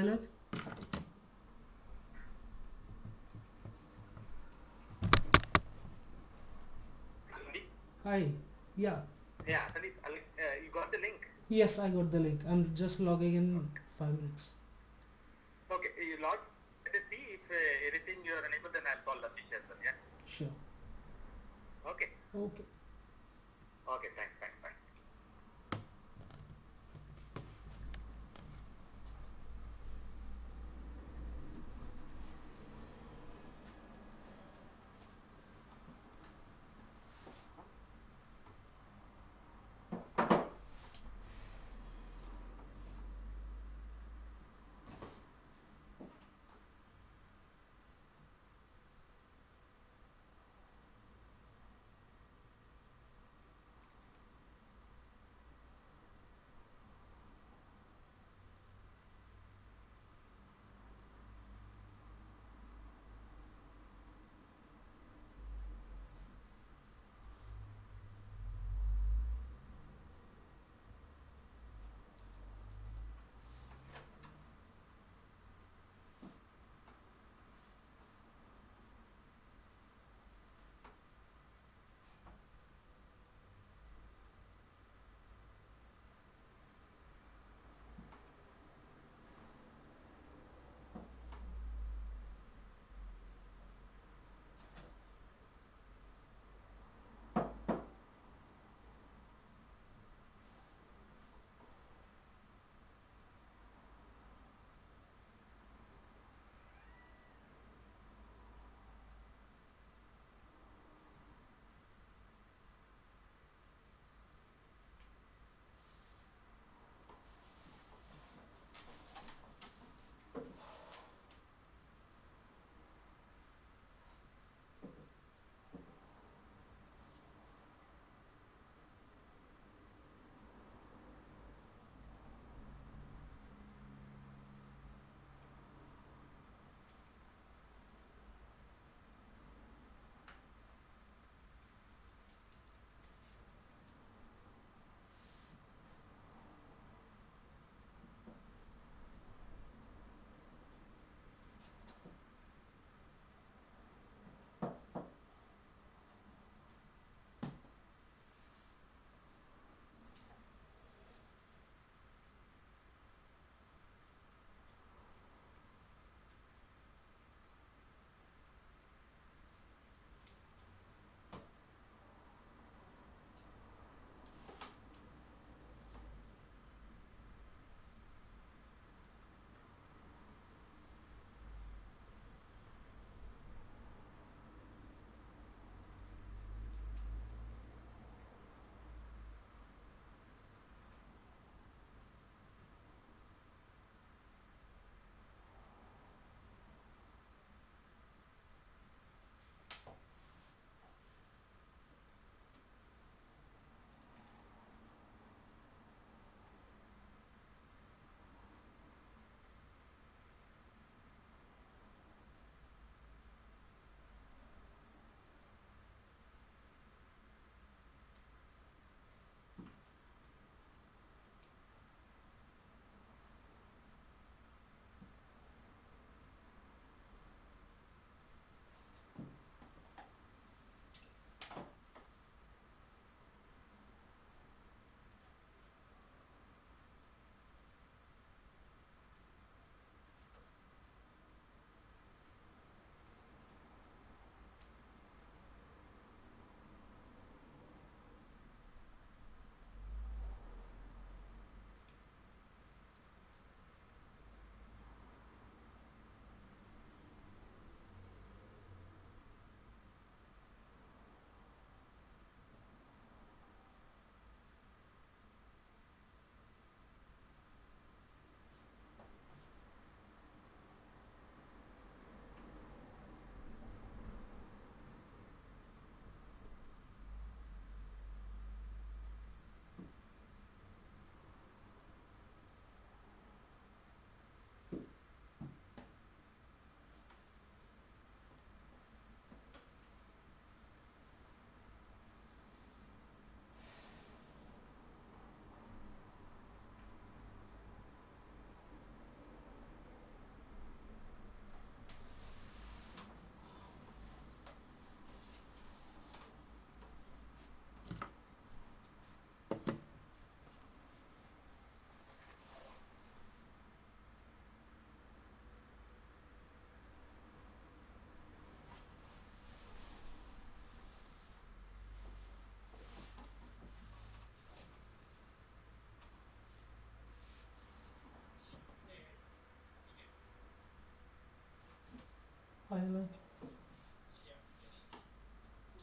dialogue? Hi. Yeah. Yeah, Sandeep, you got the link. Yes, I got the link. I'm just logging in 5 minutes. Okay, you log. Let us see if anything you are unable, then I'll call Latish as well. Yeah. Sure. Okay. Okay. Okay. Thanks. Thanks. Bye.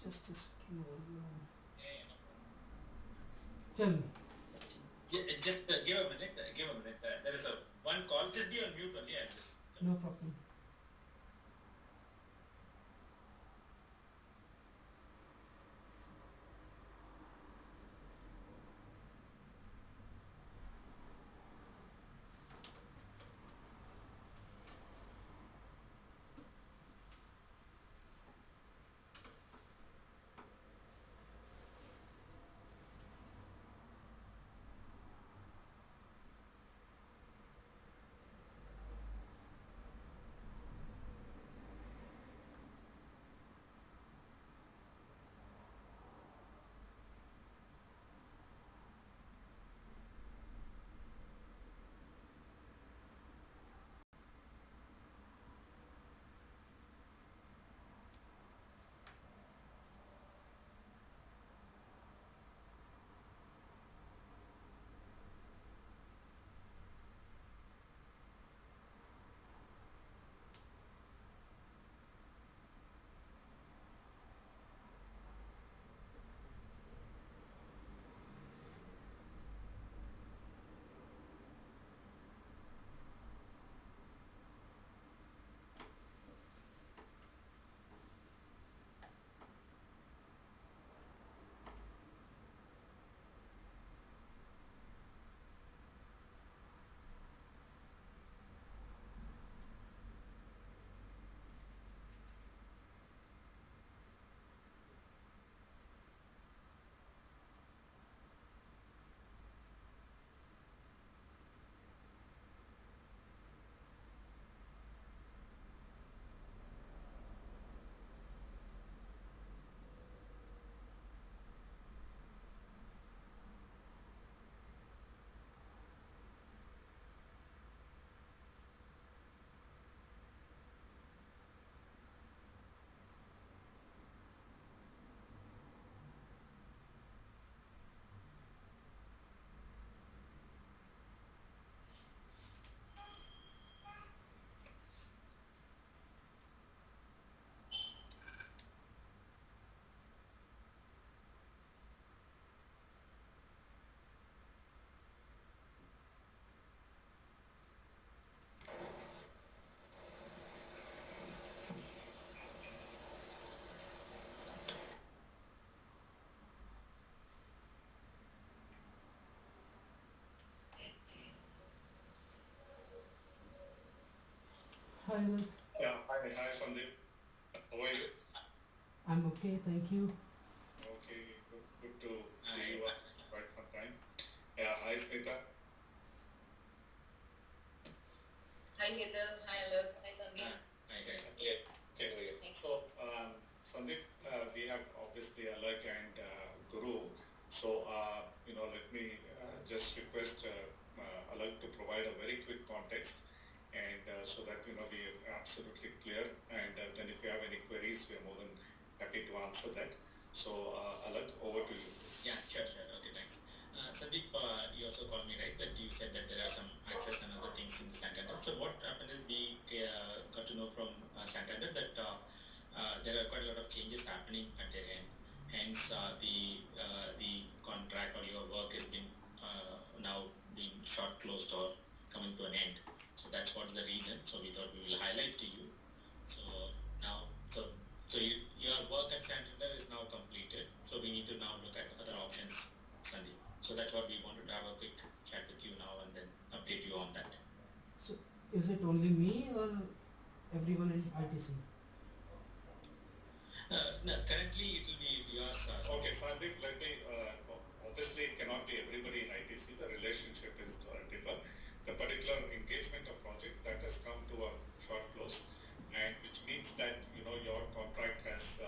Just a second. Tell me. Just give a minute. Give a minute. There is one call. Just be on mute only. I'll just. No problem. Hi, Anand. Yeah. Hi, Sandeep. How are you? I'm okay, thank you. Okay. Good to see you after quite some time. Yeah. Hi, Smita. Hi Hetal, hi Alok, hi Sandeep. Hi. Yeah. Okay. How are you? Thanks. So, Sandeep, we have obviously Alak and Guru. So, let me just request Alak to provide a very quick context, and so that we are absolutely clear. And then, if you have any queries, we are more than happy to answer that. So, Alak, over to you. Yeah, sure. Okay, thanks. Sandeep, you also called me, right? That you said that there are some access and other things in the Santander. So what happened is we got to know from Santander that there are quite a lot of changes happening at their end. Hence, the contract or your work has been now being short closed or coming to an end. So that's what's the reason. So we thought we will highlight to you. So now, your work at Santander is now completed. So we need to now look at other options, Sandeep. So that's what we wanted to have a quick chat with you now and then update you on that. So, is it only me or everyone in ITC? No, currently it will be yours. Okay, Sandeep, let me, obviously it cannot be everybody in ITC, the relationship is different. The particular engagement or project that has come to a short close, and which means that, your contract has,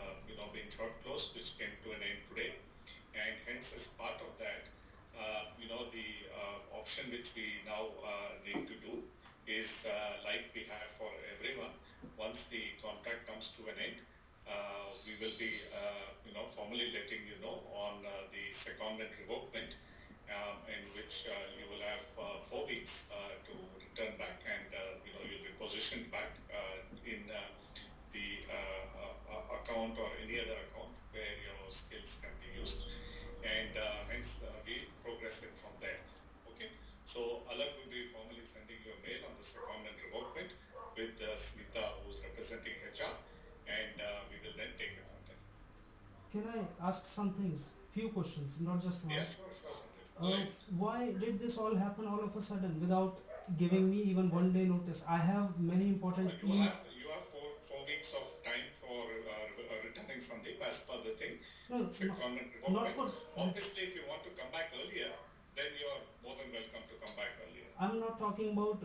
been short closed, which came to an end today. And hence, as part of that, the option which we now need to do is like we have for everyone, once the contract comes to an end, we will be, formally letting you know on the secondment revokement, in which you will have 4 weeks to return back, and you'll be positioned back in the account or any other account where can I ask some things? Few questions, not just one. Yeah, sure, Sandeep. Go ahead. Why did this all happen all of a sudden without giving me even 1 day notice? I have many important You have four weeks of time for returning Sandeep as per the thing. no, It's a no, government not requirement. for. Obviously, if you want to come back earlier, then you are more than welcome to come back earlier. I'm not talking about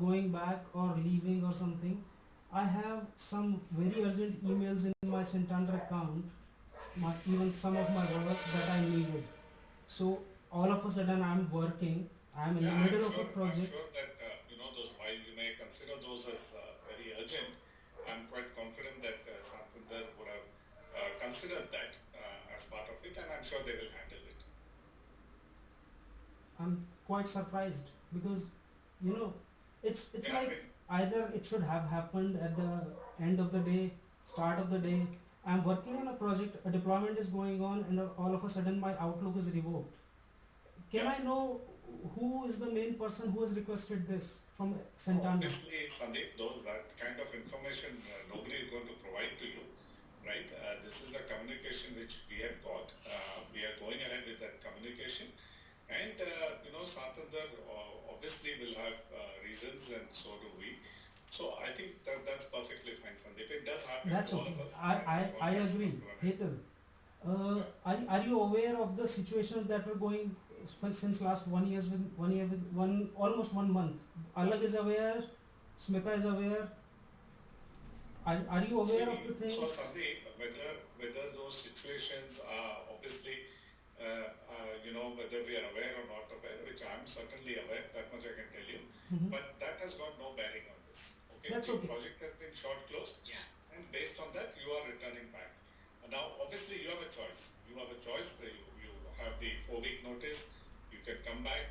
going back or leaving or something. I have some very urgent emails in my Santander account, even some of my work that I needed. So all of a sudden I'm working. I'm in the Yeah, middle of a I'm project. sure that those while you may consider those as very urgent, I'm quite confident that Santander would have considered that as part of it, and I'm sure they will handle it. I'm quite surprised because it's Yeah, I like mean, either it should have happened at the end of the day, start of the day. I'm working on a project, a deployment is going on, and all of a sudden my Outlook is revoked. Can Yeah. I know who is the main person who has requested this from Santander? obviously, Sandeep, that kind of information nobody is going to provide to you, right? This is a communication which we have got. We are going ahead with that communication, and Santander obviously will have reasons, and so do we. So I think that's perfectly fine, Sandeep. It does happen That's to all okay. of us. I agree. Hetal, are you aware of the situations that were going since last 1 year with almost 1 month? Alag is aware, Smita is aware. Are you aware of the things? So Sandeep, whether those situations are obviously, whether we are aware or not aware, which I am certainly aware, that much I can tell you. Mhm. But that has got no bearing on this. Okay, That's the okay. project has been short closed, Yeah. and based on that, you are returning back. Now, obviously, you have a choice. You have a choice. You have the 4-week notice. You can come back.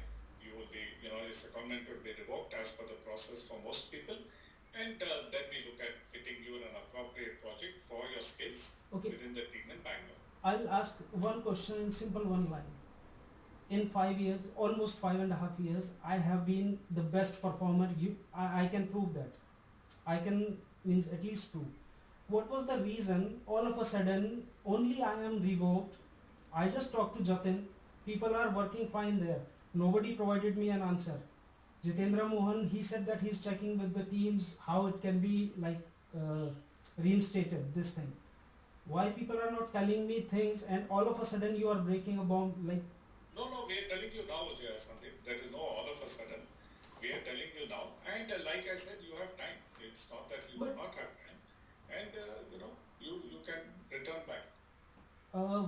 You will be, your secondment will be revoked as per the process for most people. And then we look at fitting you in an appropriate project for your skills Okay. within the team in Bangalore. I'll ask one question in simple one line. In 5 years, almost 5.5 years, I have been the best performer. I can prove that. I can means at least prove. What was the reason all of a sudden only I am revoked? I just talked to Jatin. People are working fine there. Nobody provided me an answer. Jitendra Mohan, he said that he's checking with the teams how it can be reinstated, this thing. Why people are not telling me things and all of a sudden you are breaking a bomb like. No, we are telling you now, Sandeep. There is no all of a sudden. We are telling you now. And like I said, you have time. It's not that you do not have time. And, you can return back.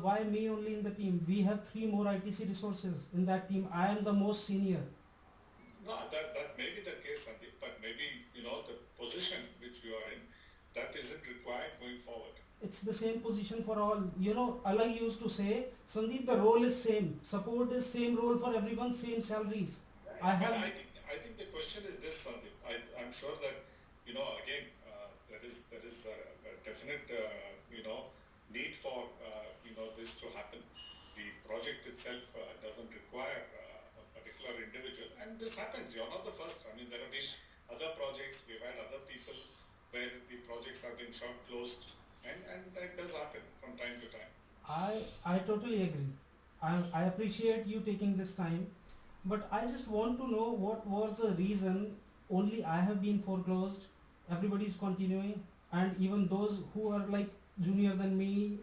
Why me only in the team? We have 3 more ITC resources in that team. I am the most senior. No, that may be the case, Sandeep, but maybe, the position which you are in, that isn't required going forward. It's the same position for all. Alag used to say, Sandeep, the role is same. Support is same role for everyone, same salaries. I think the question is this, Sandeep. I'm sure that, again, there is a definite, need for, this to happen. The project itself doesn't require a particular individual, and this happens. You're not the first. I mean, there have been other projects. We've had other people where the projects have been short closed, and that does happen from time to time. I totally agree. I appreciate you taking this time, but I just want to know what was the reason only I have been foreclosed, everybody is continuing, and even those who are like junior than me.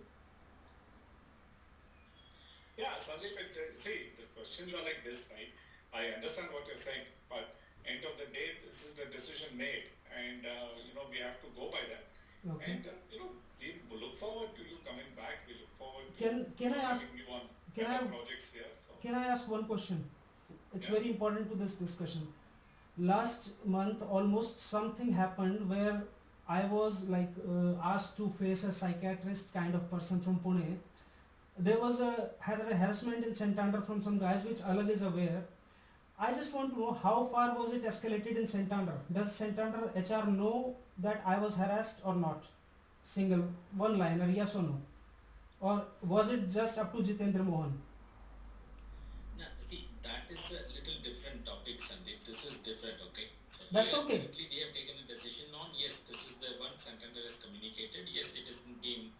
Yeah, Sandeep, see, the questions are like this, right? I understand what you're saying, but end of the day, this is the decision made, and we have to go by that. Okay. And we look forward to you coming back. We look forward to Can I ask? having you on Can I other projects here. So. Can I ask one question? It's Yeah. very important to this discussion. Last month, almost something happened where I was asked to face a psychiatrist kind of person from Pune. There was a harassment in Santander from some guys, which Alag is aware. I just want to know how far was it escalated in Santander? Does Santander HR know that I was harassed or not? Single one liner, yes or no? Or was it just up to Jitendra Mohan? Now, see, that is a little different topic, Sandeep. This is different, okay? So That's okay. Currently, we have taken a decision on, yes, this is the one Santander has communicated. Yes, it is being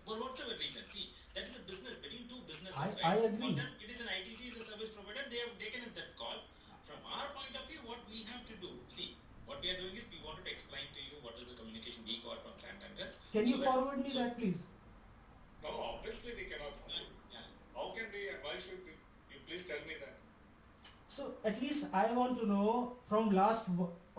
for whatever reason. See, that is a business between two businesses, I right? agree. For them, it is an ITC is a service provider. They have taken up that call. From our point of view, what we have to do, see, what we are doing is we wanted to explain to you what is the communication we got from Santander. Can you so that- forward me so- that, please? No, obviously we cannot. Yeah. How can we and why should we? You please tell me that. So at least I want to know from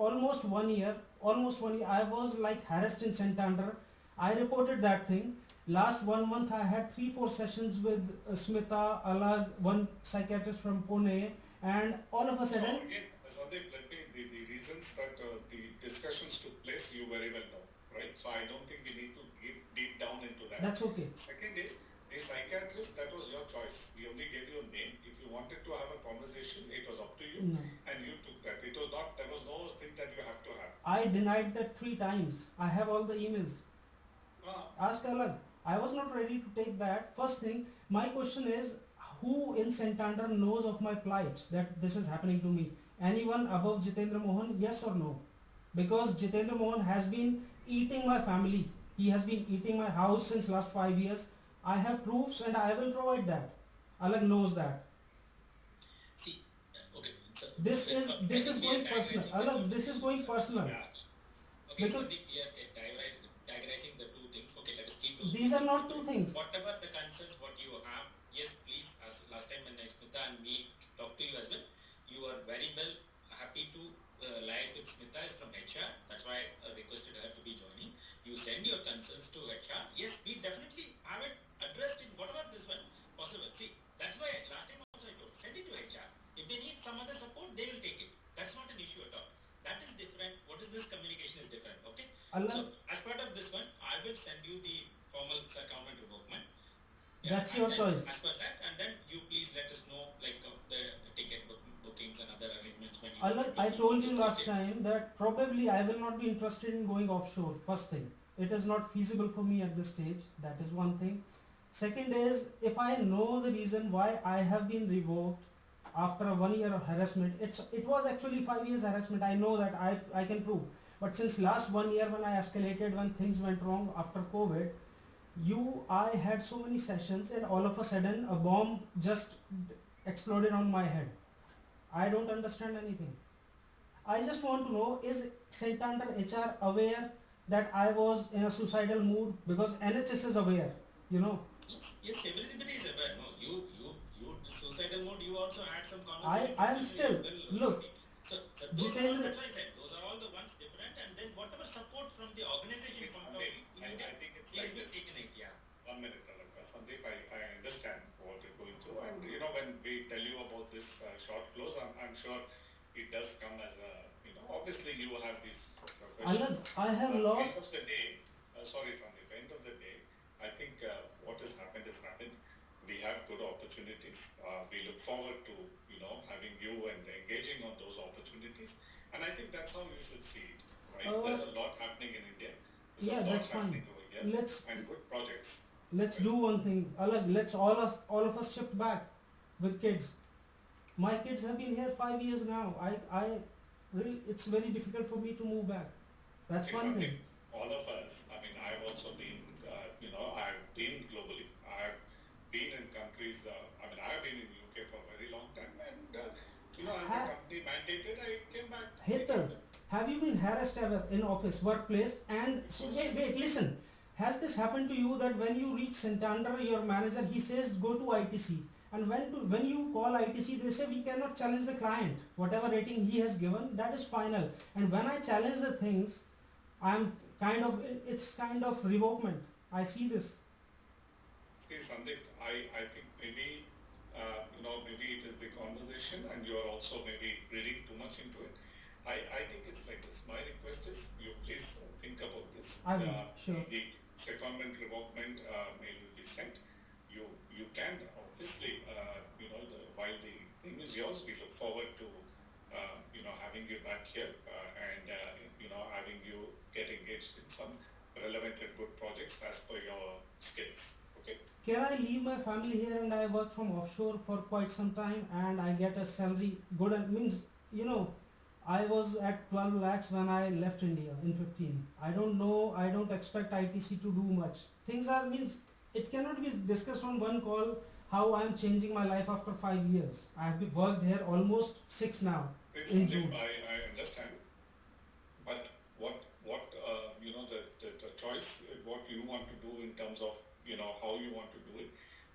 almost 1 year, I was like harassed in Santander. I reported that thing. Last 1 month I had 3-4 sessions with Smita, Alag, one psychiatrist from Pune, and all of a So sudden, again, Sandeep, let me, the reasons that the discussions took place, you very well know, right? So I don't think we need to get deep down into that. that's okay. Second is, the psychiatrist, that was your choice. We only gave you a name. If you wanted to have a conversation, it was up to you, No. and you took that. It was not, there was no thing that you have to have. I denied that 3 times. I have all the emails. Ask Alag. I was not ready to take that. First thing, my question is, who in Santander knows of my plight, that this is happening to me? Anyone above Jitendra Mohan, yes or no? Because Jitendra Mohan has been eating my family. He has been eating my house since last 5 years. I have proofs and I will provide that. Alag knows that. See, okay. So This is going personal. Alag, this is going personal. Yeah. Okay, Because- so we are diagnosing the two things. Okay, let us keep those. These are two not things. two things. Whatever the concerns, what you have, yes, please. As last time when Smita and me talked to you as well, you are very well happy to liaise with Smita is from HR. That's why I requested her to be joining. You send your concerns to HR. Yes, we definitely have it addressed in whatever this one possible. See, that's why last time also I told, send it to HR. If they need some other support, they will take it. That's not an issue at all. That is different. What is this communication is different. Okay. Allah, So as part of this one, I will send you the formal secondment revokement. That's and your then, choice. As per that, and then you please let us know like the ticket bookings and other arrangements when you. Alag, I booking told this you last ticket. time that probably I will not be interested in going offshore. First thing, it is not feasible for me at this stage. That is one thing. Second is, if I know the reason why I have been revoked after a 1 year of harassment, it was actually 5 years harassment. I know that I can prove. But since last 1 year when I escalated, when things went wrong after COVID, I had so many sessions and all of a sudden a bomb just exploded on my head. I don't understand anything. I just want to know, is Santander HR aware that I was in a suicidal mood? Because NHS is aware, you know. Yes, everybody is aware. No, you suicidal mode. You also had some conversations. I am with still, as well, look, So those are all, Jitendra- that's why I said those are all the ones different, and then whatever support from the organization It's point of Sandeep, view, I think it's please like be this. taken it. Yeah. 1 minute, Sandeep, I understand what you're going through, and you know, when we tell you about this short close, I'm sure it does come as a, you know, obviously you have these questions. I have End lost. of the day, sorry Sandeep, end of the day, I think what has happened has happened. We have good opportunities. We look forward to, you know, having you and engaging on those opportunities, and I think that's how you should see it, right? There's a lot happening in India. There's Yeah, a lot that's fine. happening over here, Let's and good projects. do one thing. Alag, let's all of us shift back with kids. My kids have been here 5 years now. I really, it's very difficult for me to move back. That's It's one thing. something all of us, I mean, I've also been, you know, I've been globally. I've been in countries, I mean, I've been in UK for a very long time, and, you know, as the company mandated, I came back. Hetal, have you been harassed ever in office, workplace? And so wait, listen. Has this happened to you that when you reach Santander, your manager, he says go to ITC, and when you call ITC, they say we cannot challenge the client. Whatever rating he has given, that is final. And when I challenge the things, it's kind of revokement. I see this. See, Sandeep, I think maybe, you know, maybe it is the conversation, and you are also maybe reading too much into it. I think it's like this. My request is you please think about this. I will, sure. The secondment revokement mail will be sent. You can obviously, you know, while the thing is yours, we look forward to, you know, having you back here and, you know, having you get engaged in some relevant and good projects as per your skills. Okay. Can I leave my family here and I work from offshore for quite some time and I get a salary good and means, you know, I was at 12 lakhs when I left India in 15. I don't know, I don't expect ITC to do much. Things are means it cannot be discussed on one call how I am changing my life after 5 years. I have worked here almost 6 now It's in something June. I understand, but what the choice, what you want to do in terms of how you want to do it.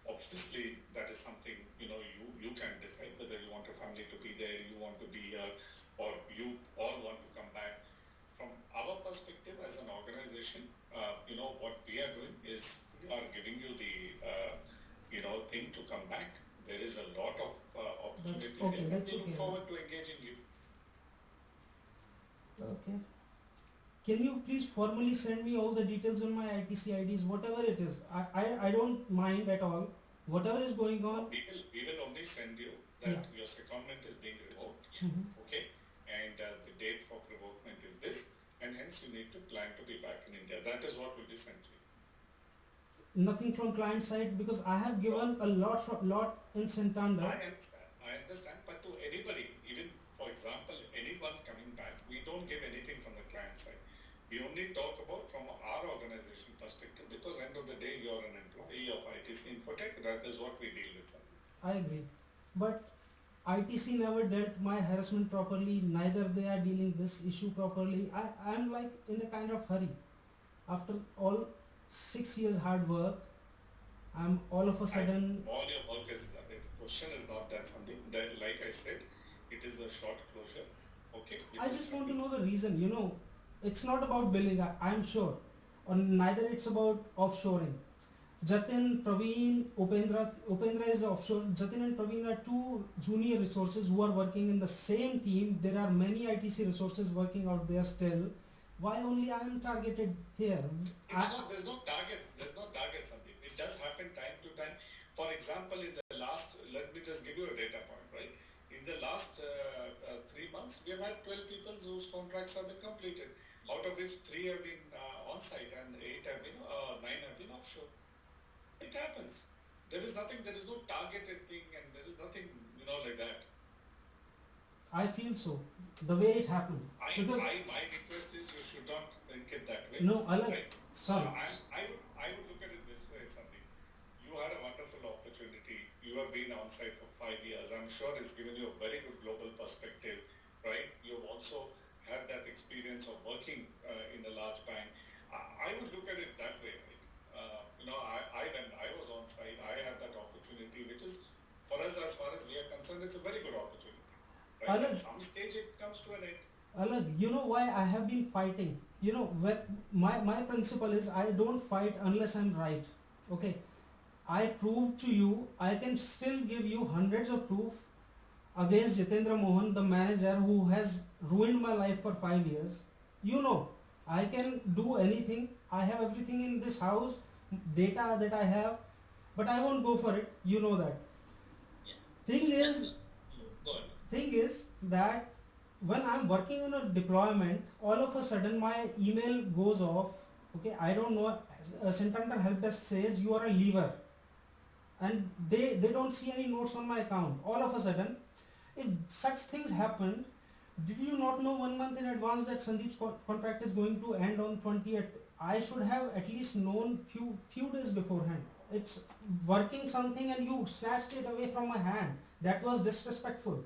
Obviously, that is something you can decide whether you want your family to be there, you want to be here, or you all want to come back. From our perspective as an organization, what we are doing is we are giving you the thing to come back. There is a lot of opportunities okay, here. that's We look okay. forward to engaging you. Okay. Can you please formally send me all the details on my ITC IDs, whatever it is? I don't mind at all. Whatever is going on. We will only send you that Yeah. your secondment is being revoked, Mhm. okay, and the date for revokement is this, and hence you need to plan to be back in India. That is what will be sent to you. Nothing from client side because I have given a lot in Santander. I understand, but to anybody, even for example, anyone coming back, we don't give anything from the client side. We only talk about from our organization perspective because end of the day you are an employee of ITC Infotech. That is what we deal with. I agree. But ITC never dealt my harassment properly, neither they are dealing this issue properly. I'm like in a kind of hurry. After all 6 years hard work, I'm all of a sudden. All your work is, the question is not that something that, like I said, it is a short closure, okay? I just want to know the reason, it's not about billing, I'm sure, or neither it's about offshoring. Jatin, Praveen, Upendra is offshore. Jatin and Praveen are two junior resources who are working in the same team. There are many ITC resources working out there still. Why only I am targeted here? There's no target something. It does happen time to time. For example, in the last, let me just give you a data point, right? In the last 3 months, we have had 12 people whose contracts have been completed, out of which 3 have been on-site and 9 have been offshore. It happens. There is no targeted thing and there is nothing, like that. I feel so, the way it happened. My request is you should not think it that way. No, right? sorry. I would look at it this way, Sandeep. You had a wonderful opportunity. You have been on site for 5 years. I'm sure it's given you a very good global perspective, right? You've also had that experience of working in a large bank. I would look at it that way, right? When I was on site, I had that opportunity, which is, for us, as far as we are concerned, it's a very good opportunity. Right? At some stage, it comes to an end. Alag, you know why I have been fighting? My principle is I don't fight unless I'm right. Okay, I proved to you, I can still give you hundreds of proof against Jitendra Mohan, the manager who has ruined my life for 5 years. I can do anything. I have everything in this house, data that I have, but I won't go for it. You know that. Yeah. Thing is that when I'm working on a deployment, all of a sudden my email goes off. Okay, I don't know. Santander help desk says you are a leaver, and they don't see any notes on my account. All of a sudden, if such things happen, did you not know 1 month in advance that Sandeep's contract is going to end on 20th? I should have at least known few days beforehand. It's working something and you snatched it away from my hand. That was disrespectful.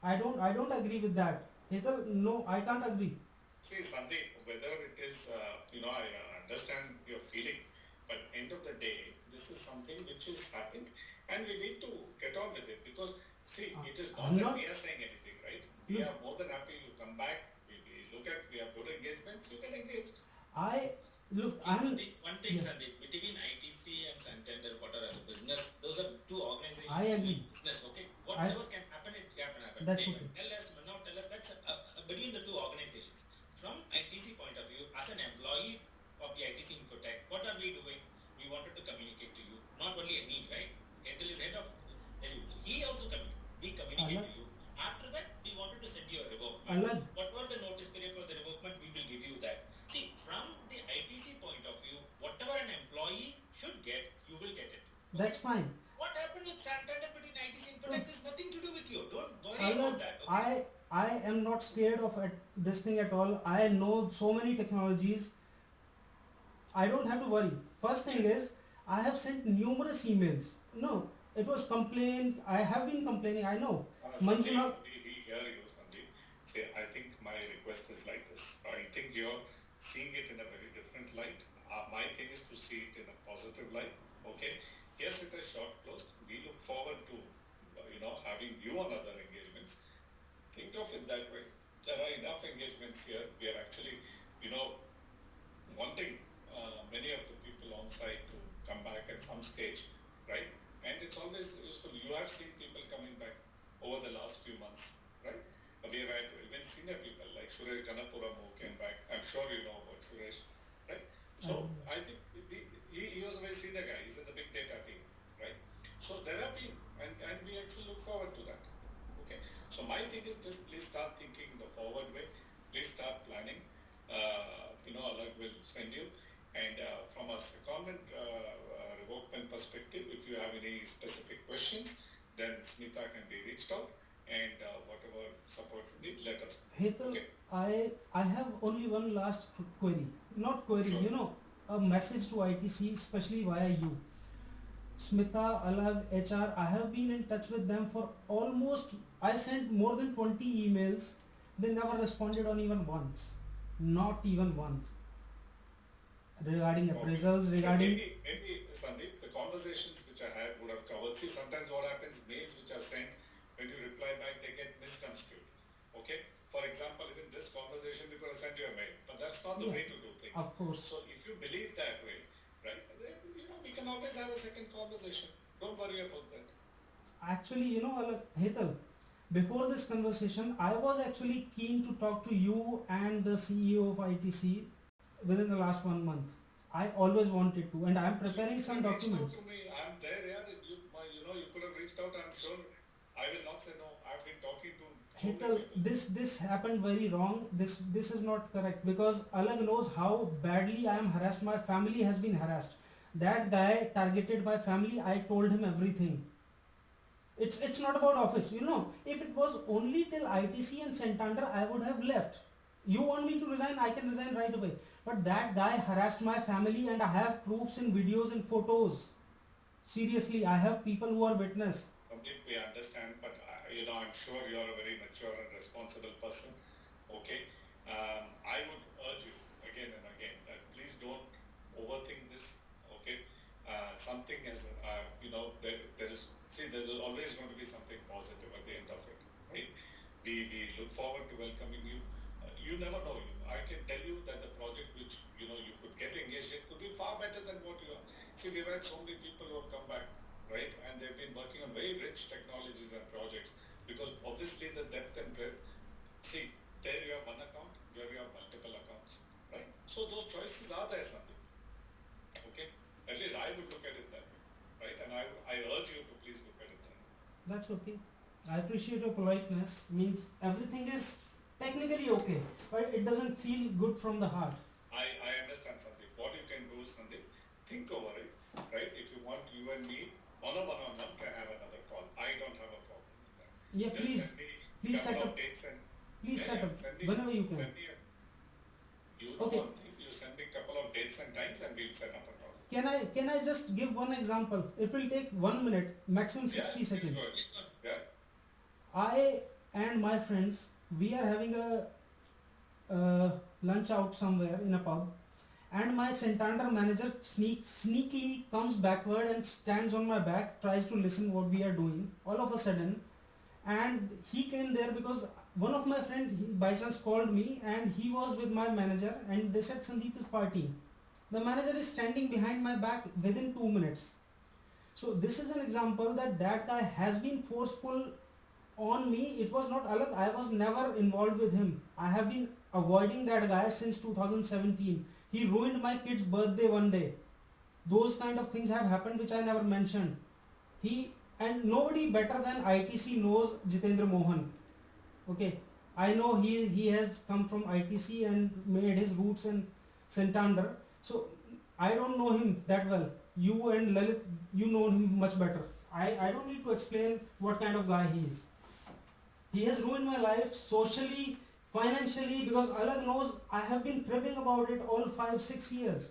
I don't agree with that. Hetal, no, I can't agree. See, Sandeep, whether it is, I understand your feeling, but end of the day, this is something which is happening and we need to get on with it because, see, it is not that we are saying anything, right? We are more than happy you come back, we have good engagements, you can engage. One thing, Sandeep, between ITC and Santander, whatever as a business, those are two organizations. I agree. Business, okay? Whatever can happen, it can happen. That's okay. Tell us, that's between the two organizations. From ITC point of view, as an employee of the ITC Infotech, what are we doing? We wanted to communicate to you, not only a me, right? Hetal is head of, he also we communicate to you. After that, we wanted to send you a revokement. What was the notice period for the revokement? We will give you that. See, from the ITC point of view, whatever an employee should get, you will get it. Okay? That's fine. What happened with Santander between ITC and Infotech has nothing to do with you. Don't worry about that. Okay? I am not scared of this thing at all. I know so many technologies. I don't have to worry. First thing is, I have sent numerous emails. No, it was complaint. I have been complaining. I know. Sandeep, Manjula, we hear you, Sandeep. See, I think my request is like this. I think you're seeing it in a very different light. My thing is to see it in a positive light. Okay. Yes, it is short closed. We look forward to, having you on other engagements. Think of it that way. There are enough engagements here. We are actually, wanting many of the people on site to come back at some stage, right? And it's always useful. You have seen people coming back over the last few months, right? We have had even senior people like Suresh Ganapuram who came back. I'm sure you know about Suresh, right? So I think he was a very senior guy. He's in the big data team, right? So there have been, and we actually look forward to that. Okay. So my thing is just please start thinking the forward way. Please start planning. Allah will send you. And from a secondment revokement perspective, if you have any specific questions, then Smita can be reached out, and whatever support you need, let us know. Hetal, Okay. I have only one last query. Not query, Sure. A message to ITC, especially via you. Smita, Alag, HR, I have been in touch with them for almost, I sent more than 20 emails. They never responded on even once. Not even once. Regarding appraisals, So regarding... maybe Sandeep, the conversations which I had would have covered. See, sometimes what happens, mails which are sent, when you reply back, they get misconstrued. Okay? For example, even this conversation, we could have sent you a mail, but that's not the Yeah, way to do things. of course. So if you believe that way, right, then, we can always have a second conversation. Don't worry about that. Actually, Hetal, before this conversation, I was actually keen to talk to you and the CEO of ITC within the last 1 month. I always wanted to, and I am preparing some Reach out documents. to me. I'm there, yeah. You could have reached out. I'm sure I will not say no. I've been talking to so many Hetal, people. this happened very wrong. This is not correct, because Alag knows how badly I am harassed. My family has been harassed. That guy targeted my family. I told him everything. It's not about office. If it was only till ITC and Santander, I would have left. You want me to resign? I can resign right away. But that guy harassed my family, and I have proofs in videos and photos. Seriously, I have people who are witness. Sandeep, we understand, but I'm sure you are a very mature and responsible person. Okay, I would urge you again and again that please don't overthink this. Okay, something as there's always going to be something positive at the end of it, right? We look forward to welcoming you. You never know. I can tell you that the project which you could get engaged in could be far better than what you are. See, we've had so many people who have come back, right? And they've been working on very rich technologies and projects, because obviously the depth and breadth. See, there you have one account, here you have multiple accounts, right? So those choices are there, something. Okay? At least I would look at it that way, right? And I urge you to please look at it that way. That's okay. I appreciate your politeness. Means everything is technically okay, but it doesn't feel good from the heart. I understand, Sandeep. What you can do is, Sandeep, think over it, right? If you want, you and me, on a one-on-one can have another call. I don't have a problem with that. Yeah, Just please, send me please set couple up. of dates and Please yeah, set yeah, up send me, whenever you can. send me you know Okay. one thing, you send me a couple of dates and times and we'll set up a call. Can I just give one example? It will take 1 minute, maximum 60 please seconds. go ahead. Yeah. I and my friends, we are having a lunch out somewhere in a pub, and my Santander manager sneakily comes backward and stands on my back, tries to listen what we are doing. All of a sudden, and he came there because one of my friend by chance called me, and he was with my manager, and they said Sandeep is partying. The manager is standing behind my back within 2 minutes. So this is an example that guy has been forceful on me. It was not Alag. I was never involved with him. I have been avoiding that guy since 2017. He ruined my kid's birthday one day. Those kind of things have happened which I never mentioned. And nobody better than ITC knows Jitendra Mohan. Okay, I know he has come from ITC and made his roots in Santander. So I don't know him that well. You and Lalit, you know him much better. I don't need to explain what kind of guy he is. He has ruined my life socially, financially, because Allah knows I have been cribbing about it all 5-6 years.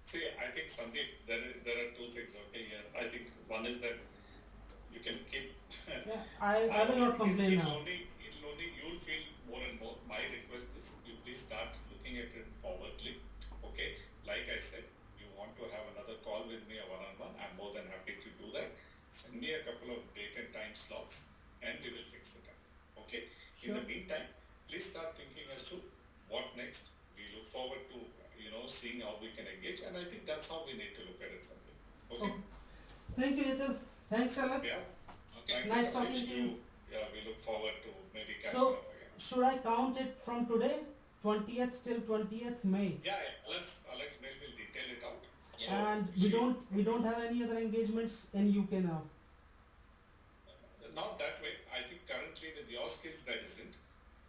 See, I think Sandeep, there are two things okay here. I think one is that you can keep. Yeah, I will not complain now. It'll only you'll feel more and more. My request is you please start looking at it forwardly. Okay, like I said, you want to have another call with me, a one-on-one. I'm more than happy to do that. Send me a couple of date and time slots, and we will fix it up. Okay. In Sure. the meantime, please start thinking as to what next. We look forward to seeing how we can engage, and I think that's how we need to look at it. Something. Okay. Okay. Thank you, Hetal. Thanks, Alak. Yeah. Okay. Nice Sandeep. talking to you. Yeah, we look forward to maybe catching So, up again. should I count it from today, 20th till 20th May? Yeah, Alex mail will detail it out. Yeah. And we don't have any other engagements in UK now. Not that way. I think currently with your skills there isn't.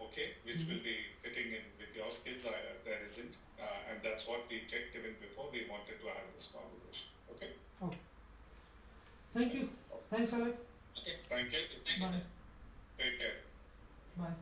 Okay, which will be fitting in with your skills. There isn't, and that's what we checked even before we wanted to have this conversation. Okay. Okay. Thank you. Thanks, Alak. Okay. Thank you. Thank you, Bye. sir. Take care. Bye.